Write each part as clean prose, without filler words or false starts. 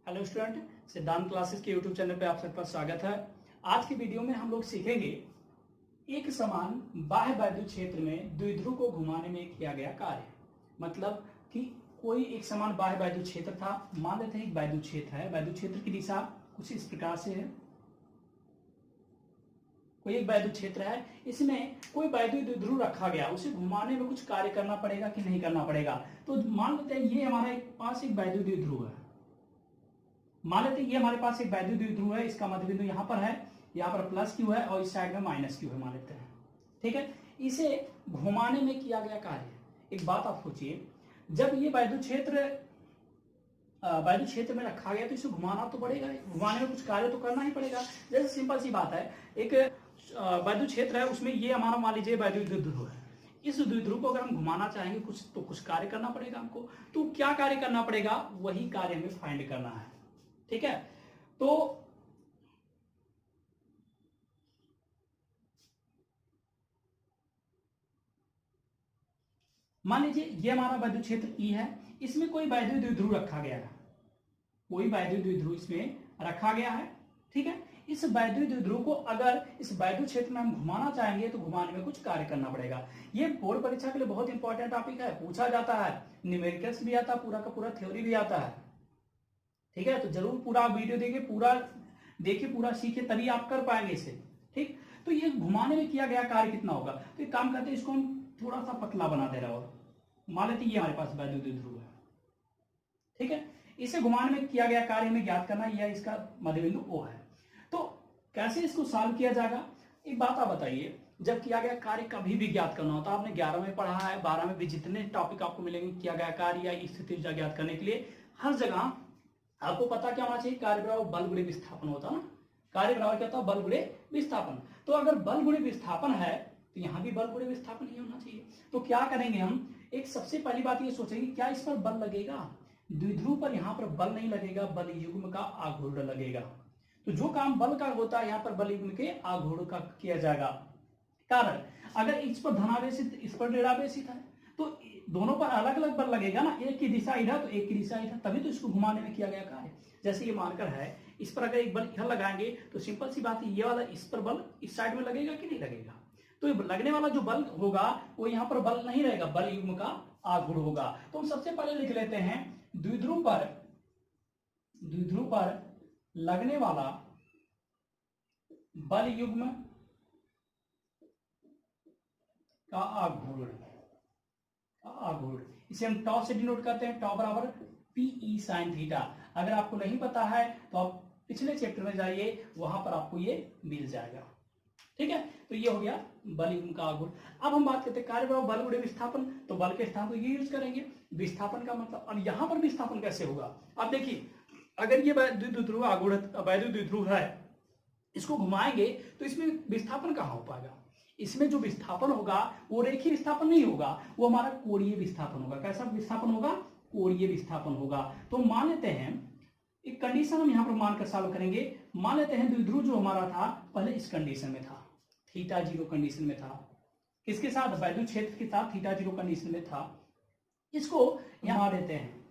Hello student, सिद्धांत classes के YouTube channel पे आप सबका स्वागत है। आज की वीडियो में हम लोग सीखेंगे एक समान बाह्य वैद्युत क्षेत्र में द्विध्रुव को घुमाने में किया गया कार्य। मतलब कि कोई एक समान बाह्य वैद्युत क्षेत्र था। मान लेते हैं एक वैद्युत क्षेत्र है। वैद्युत क्षेत्र की दिशा कुछ इस प्रकार से है। कोई एक वैद्युत क्षेत्र है, इसमें कोई वैद्युत द्विध्रुव रखा गया, उसे घुमाने में कुछ कार्य करना पड़ेगा कि नहीं करना पड़ेगा। तो मान लेते हैं ये हमारे पास एक वैद्युत द्विध्रुव है। मान लेते हैं ये हमारे पास एक वैद्युत द्विध्रुव है, इसका मध्य बिंदु यहाँ पर है, यहाँ पर प्लस क्यू है और इस साइड में माइनस क्यू है मान लेते हैं। ठीक है, इसे घुमाने में किया गया कार्य। एक बात आप सोचिए, जब ये वैद्युत क्षेत्र में रखा गया तो इसे घुमाना तो पड़ेगा, घुमाने में कुछ कार्य तो करना ही पड़ेगा। जैसे सिंपल सी बात है, एक वैद्युत क्षेत्र है, उसमें ये हमारा मान लीजिए वैद्युत द्विध्रुव है। इस द्विध्रुव को अगर हम घुमाना चाहेंगे कुछ कार्य करना पड़ेगा हमको। तो क्या कार्य करना पड़ेगा, वही कार्य हमें फाइंड करना है। ठीक है, तो मान लीजिए ये हमारा वैद्युत क्षेत्र ई है, इसमें कोई वैद्युत द्विध्रुव रखा गया है, कोई वैद्युत द्विध्रुव इसमें रखा गया है। ठीक है, इस वैद्युत द्विध्रुव को अगर इस वैद्युत क्षेत्र में हम घुमाना चाहेंगे तो घुमाने में कुछ कार्य करना पड़ेगा। ये बोर्ड परीक्षा के लिए बहुत इंपॉर्टेंट टॉपिक है, पूछा जाता है, न्यूमेरिकल्स भी आता है, पूरा का पूरा थ्योरी भी आता है। ठीक है, तो जरूर पूरा वीडियो देखिए, पूरा सीखिए, तभी आप कर पाएंगे इसे। ठीक, तो ये घुमाने में किया गया कार्य कितना होगा, तो एक काम करते हैं, इसको हम थोड़ा सा पतला बना दे रहे हो। मान लेते ये हमारे पास वैद्युत द्विध्रुव है। ठीक है, इसे घुमाने में किया गया कार्य हमें ज्ञात करना, यह इसका मध्य बिंदु O है। तो कैसे इसको सॉल्व किया जाएगा, एक बात आप बताइए, जब किया गया कार्य कभी भी ज्ञात करना होता है, आपने 11 में पढ़ा है, 12 में भी जितने टॉपिक आपको मिलेंगे किया गया कार्य या स्थिति ज्ञात करने के लिए, हर जगह आपको पता क्या होना चाहिए, कार्य बराबर बल गुणे विस्थापन होता है ना। कार्य बराबर क्या होता है, बल गुणे विस्थापन। तो अगर बल गुणे विस्थापन है तो यहां भी बल गुणे विस्थापन ही होना चाहिए। तो क्या करेंगे हम, एक सबसे पहली बात ये सोचेंगे, क्या इस पर बल लगेगा। द्विध्रुव पर यहां पर बल नहीं लगेगा, बल युग्म का आघूर्ण लगेगा। तो जो काम बल का होता है, यहां पर बल युग्म के आघूर्ण का किया जाएगा। कारण अगर इस पर धनावेशित, इस पर ऋणावेशित है, तो दोनों पर अलग अलग बल लगेगा ना, एक की दिशा इधर तो एक की दिशा इधर, तभी तो इसको घुमाने में किया गया कार्य। जैसे ये मार्कर है, इस पर अगर एक बल इधर लगाएंगे तो सिंपल सी बात है, ये वाला इस पर बल इस साइड में लगेगा कि नहीं लगेगा। तो लगने वाला जो बल होगा वो यहाँ पर बल नहीं रहेगा, बल युग्म का आघूर्ण होगा। तो हम सबसे पहले लिख लेते हैं, द्विध्रुव पर लगने वाला बल युग्म का आघूर्ण, इसे हम टॉ से डिनोट करते हैं, टॉ बराबर पीई साइन थीटा। अगर आपको नहीं पता है तो आप पिछले चैप्टर में जाइए, वहां पर आपको ये मिल जाएगा। ठीक है, तो ये हो गया बल युग्म का आघूर्ण। अब हम बात करते हैं कार्य बराबर बल गुणे विस्थापन, तो बल के स्थान पर ये यूज करेंगे। विस्थापन का मतलब, अब यहां पर विस्थापन कैसे होगा, आप देखिए, अगर ये वैद्युत द्विध्रुव है, इसको घुमाएंगे तो इसमें विस्थापन कहां हो पाएगा। इसमें जो विस्थापन होगा वो रेखीय विस्थापन नहीं होगा, वो हमारा कोणीय विस्थापन होगा। कैसा विस्थापन होगा, कोणीय विस्थापन होगा। तो मान लेते हैं, एक कंडीशन हम यहां पर मानकर सॉल्व करेंगे। मान लेते हैं द्विध्रुव जो हमारा था पहले इस कंडीशन में था, थीटा जीरो कंडीशन में था, किसके साथ, वैद्युत क्षेत्र के साथ थीटा जीरो कंडीशन में था। इसको यहां देते हैं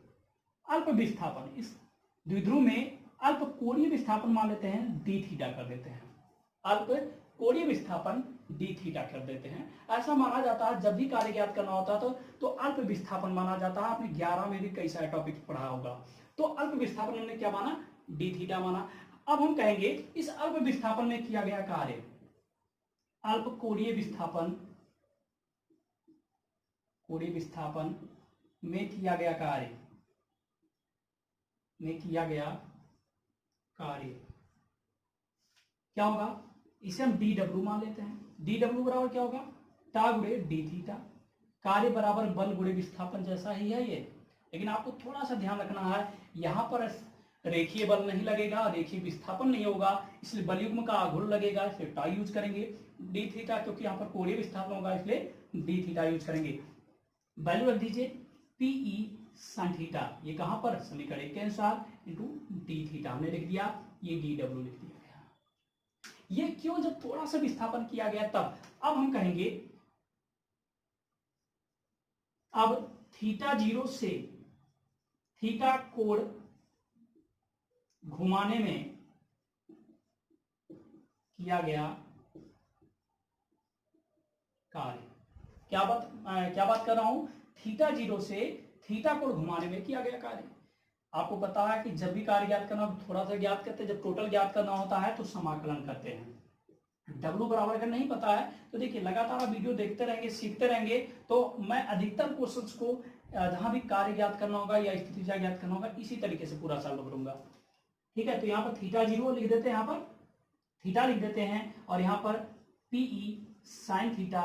अल्प विस्थापन, इस द्विध्रुव में अल्प कोणीय विस्थापन मान लेते हैं, डी थीटा कर देते हैं, अल्प कोणीय विस्थापन डी थीटा कर देते हैं। ऐसा माना जाता है जब भी कार्य ज्ञात करना होता तो अल्प विस्थापन माना जाता है। आपने 11 में भी कई सारे टॉपिक पढ़ा होगा। तो अल्प विस्थापन हमने क्या माना, डी थीटा माना। अब हम कहेंगे इस अल्प विस्थापन में किया गया कार्य, अल्प कोणीय विस्थापन में किया गया कार्य क्या होगा, इसे हम डी डब्ल्यू मान लेते हैं। डी डब्ल्यू बराबर क्या होगा, टा गुणे डी थीटा। कार्य बराबर बल गुणे विस्थापन जैसा ही है ये, लेकिन आपको थोड़ा सा ध्यान रखना है, यहां पर रेखीय बल नहीं लगेगा, रेखीय विस्थापन नहीं होगा, इसलिए बल युग्म का आघूर्ण लगेगा, इसलिए टा यूज करेंगे। डी थीटा क्योंकि यहाँ पर कोणीय विस्थापन होगा, इसलिए डी थीटा यूज करेंगे। वैल्यू रख दीजिए पीई साइन थीटा, ये कहां पर, समीकरण 1 के अनुसार, इंटू डी थीटा हमने लिख दिया, ये डी डब्ल्यू लिख दिया गया। ये क्यों, जब थोड़ा सा विस्थापन किया गया तब। अब हम कहेंगे, अब थीटा जीरो से थीटा कोण घुमाने में किया गया कार्य। क्या बात कर रहा हूं, थीटा जीरो से थीटा कोण घुमाने में किया गया कार्य। आपको पता है कि जब भी कार्य ज्ञात करना थोड़ा सा ज्ञात करते हैं, जब टोटल ज्ञात करना होता है तो समाकलन करते हैं। W बराबर अगर नहीं पता है तो देखिए लगातार आप वीडियो देखते रहेंगे, सीखते रहेंगे, तो मैं अधिकतर क्वेश्चंस को जहां भी कार्य ज्ञात करना होगा या स्थिति ज्ञात करना होगा इसी तरीके से पूरा सॉल्व करूंगा। ठीक है, तो यहाँ पर थीटा जीरो लिख देते हैं, यहाँ पर थीटा लिख देते हैं और यहाँ पर PE sine theta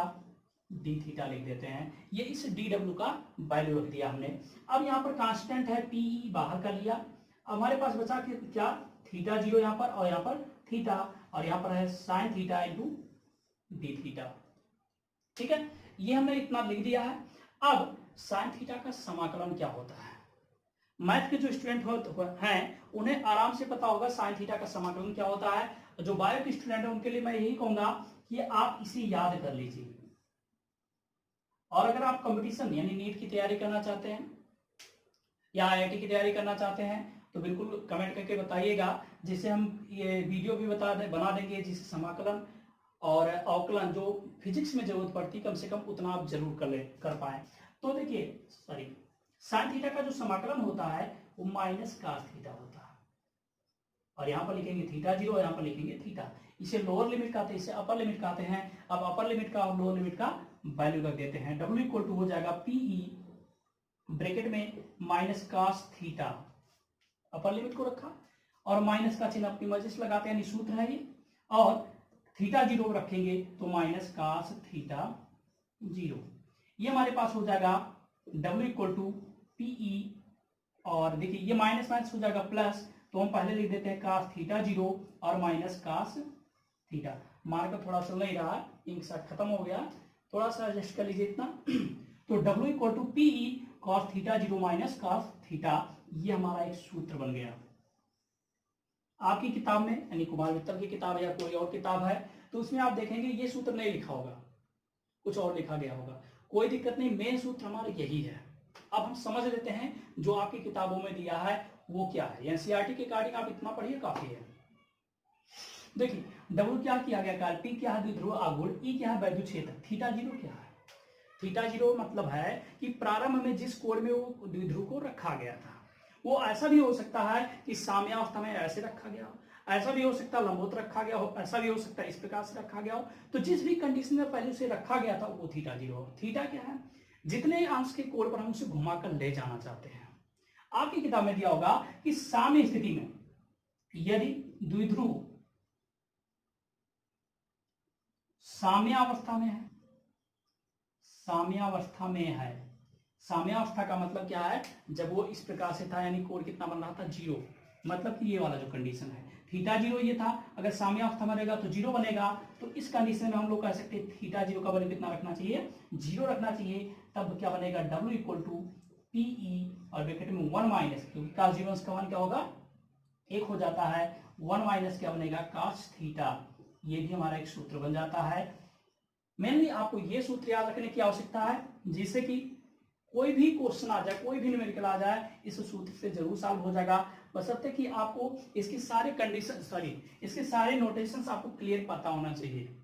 d theta लिख देते हैं। ये इस डी डब्ल्यू का वैल्यू रख दिया हमने। अब यहाँ पर कांस्टेंट है पीई बाहर कर लिया। अब हमारे पास बचा क्या, थीटा जीरो यहाँ पर और यहाँ पर थीटा, और यहाँ पर है sine theta into D theta. ठीक है, ये हमने इतना लिख दिया है। अब साइन थीटा का समाकलन क्या होता है, मैथ के जो स्टूडेंट हैं उन्हें आराम से पता होगा साइन थीटा का समाकलन क्या होता है। जो बायो के स्टूडेंट है उनके लिए मैं यही कहूंगा कि आप इसे याद कर लीजिए। और अगर आप कंपटीशन यानी नीट की तैयारी करना चाहते हैं या आईआईटी की तैयारी करना चाहते हैं तो बिल्कुल कमेंट करके बताइएगा, जिससे हम ये वीडियो भी बना देंगे, जिससे समाकलन और अवकलन जो फिजिक्स में जरूरत पड़ती कम से कम उतना आप जरूर कर पाए। तो देखिए साइन थीटा का जो समाकलन होता है वो माइनस कास थीटा होता है, और यहाँ पर लिखेंगे थीटा जीरो, यहाँ पर लिखेंगे थीटा। इसे लोअर लिमिट कहते हैं, इसे अपर लिमिट कहते हैं। अब अपर लिमिट का और लोअर लिमिट का वैल्यू रख देते हैं। W इक्वल टू हो जाएगा पीई ब्रैकेट में minus cos theta, upper limit को रखा और माइनस का चिन्ह अपनी मर्जी से लगाते हैं, यानी सूत्र है ये, और थीटा जीरो रखेंगे तो माइनस कास थीटा जीरो। ये हमारे पास हो जाएगा W इक्वल टू पीई, और देखिए ये माइनस माइनस हो जाएगा प्लस, तो हम पहले लिख देते हैं कास थीटा जीरो और माइनस कास थीटा। मार्कर थोड़ा सा नहीं रहा, इंक साथ खत्म हो गया, थोड़ा सा एडजस्ट कर लीजिए इतना। तो W equal to PE cos theta zero minus cos theta, ये हमारा एक सूत्र बन गया। आपकी किताब में यानी कुमार मित्तल की किताब है या कोई और किताब है तो उसमें आप देखेंगे ये सूत्र नहीं लिखा होगा, कुछ और लिखा गया होगा। कोई दिक्कत नहीं, मेन सूत्र हमारा यही है। अब हम समझ लेते हैं जो आपकी किताबों में दिया है वो क्या है। एनसीईआरटी के अकॉर्डिंग आप इतना पढ़िए काफी है। देखिए W क्या किया गया कार्य, P क्या है द्विध्रुव आघूर्ण, E क्या है वैद्युत क्षेत्र, थीटा जीरो क्या है। थीटा जीरो मतलब है कि प्रारंभ में जिस कोण में वो द्विध्रुव को रखा गया था वो ऐसा भी हो सकता है कि साम्यावस्था में ऐसे रखा गया हो, ऐसा भी हो सकता है लंबवत रखा गया हो, ऐसा भी हो सकता है इस प्रकार से रखा गया हो। तो जिस भी कंडीशन में पहले से रखा गया था वो थीटा जीरो हो। थीटा क्या है, जितने अंश के कोण पर हम उसे घुमाकर ले जाना चाहते हैं। आपकी किताब में दिया होगा कि साम्य स्थिति में यदि द्विध्रुव साम्यावस्था में है, साम्यावस्था में है, साम्यावस्था का मतलब क्या है, जब वो इस प्रकार से था यानी कोण कितना बन रहा था जीरो, मतलब कि ये वाला जो कंडीशन है थीटा जीरो ये था, अगर साम्यावस्था में रहेगा तो जीरो बनेगा। तो इस कंडीशन में हम लोग कह सकते हैं थीटा जीरो का वैल्यू कितना रखना चाहिए, जीरो रखना चाहिए। तब क्या बनेगा W इक्वल टू पीई और ब्रैकेट में 1 माइनस, क्योंकि cos जीरो का मान क्या होगा 1 हो जाता है, 1 माइनस क्या बनेगा cos थीटा। ये भी हमारा एक सूत्र बन जाता है। मेनली आपको ये सूत्र याद रखने की आवश्यकता है जिससे कि कोई भी क्वेश्चन आ जाए, कोई भी न्यूमेरिकल आ जाए, इस सूत्र से जरूर सॉल्व हो जाएगा, बशर्ते कि आपको इसके सारे कंडीशन इसके सारे नोटेशंस आपको क्लियर पता होना चाहिए।